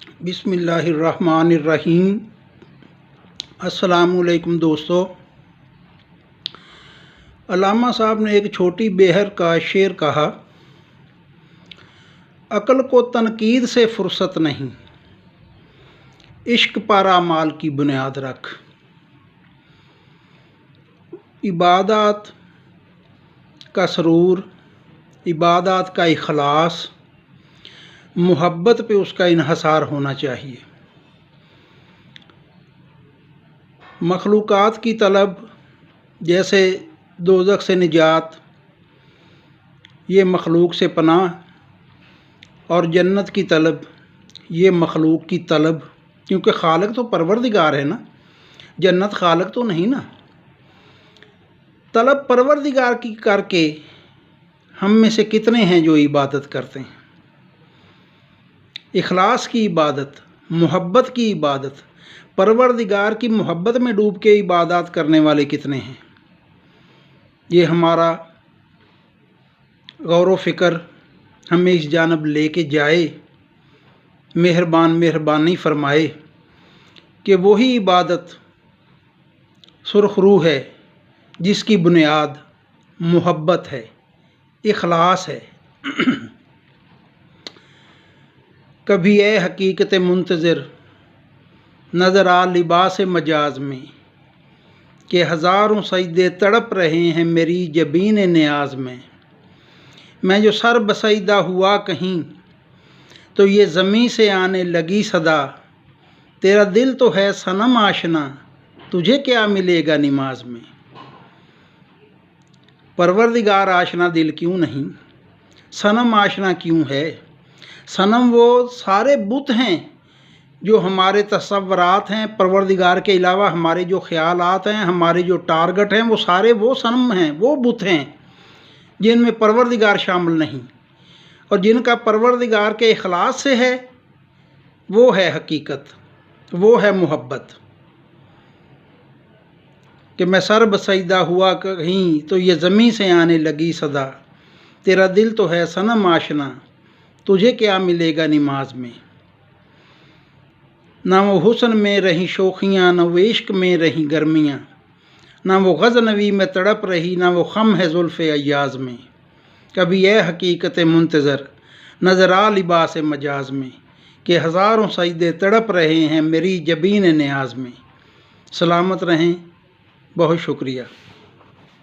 बिस्मिल्लाहिर्रहमानिर्रहीम। अस्सलामुअलैकुम दोस्तों। अल्लामा साहब ने एक छोटी बेहर का शेर कहा, अक्ल को तनकीद से फुर्सत नहीं, इश्क पारा माल की बुनियाद रख। इबादत का सरूर, इबादत का इखलास, मोहब्बत पे उसका इन्हसार होना चाहिए। मखलूक़ात की तलब जैसे दोज़ख से निजात, ये मखलूक से पनाह, और जन्नत की तलब ये मखलूक की तलब, क्योंकि खालिक तो परवरदिगार है ना, जन्नत खालिक तो नहीं ना। तलब परवरदिगार की करके हम में से कितने हैं जो इबादत करते हैं। इखलास की इबादत, मोहब्बत की इबादत, परवरदिगार की मोहब्बत में डूब के इबादत करने वाले कितने हैं। ये हमारा गौर व फ़िक्र हमें इस जानब लेके जाए, मेहरबानी फरमाए कि वही इबादत सुरखरू है जिसकी बुनियाद मोहब्बत है, इखलास है। कभी ए हकीकत मुंतज़िर नज़र आ लिबास मजाज में, कि हज़ारों सजदे तड़प रहे हैं मेरी जबीन नियाज में। मैं जो सर बसैदा हुआ कहीं तो ये ज़मीं से आने लगी सदा, तेरा दिल तो है सनम आशना, तुझे क्या मिलेगा नमाज में। परवरदिगार आशना दिल क्यों नहीं, सनम आशना क्यों है। सनम वो सारे बुत हैं जो हमारे तसव्वुरात हैं, परवरदिगार के अलावा हमारे जो ख्यालात हैं, हमारे जो टारगेट हैं, वो सारे वो सनम हैं, वो बुत हैं जिनमें परवरदिगार शामिल नहीं। और जिनका परवरदिगार के इखलास से है वो है हकीकत, वो है मोहब्बत। कि मैं सर बसैदा हुआ कहीं तो ये ज़मीं से आने लगी सदा, तेरा दिल तो है सनम आशना, तुझे क्या मिलेगा नमाज में। ना वो हुस्न में रही शोखियाँ, ना वो इश्क में रही गर्मियाँ, ना वो गज़नवी में तड़प रही, ना वो ख़म है ज़ुल्फ़े अय्याज़ में। कभी ए हकीकत मुंतज़र नज़र आ लिबास मजाज में, कि हज़ारों सजदे तड़प रहे हैं मेरी जबीन नियाज में। सलामत रहें, बहुत शुक्रिया।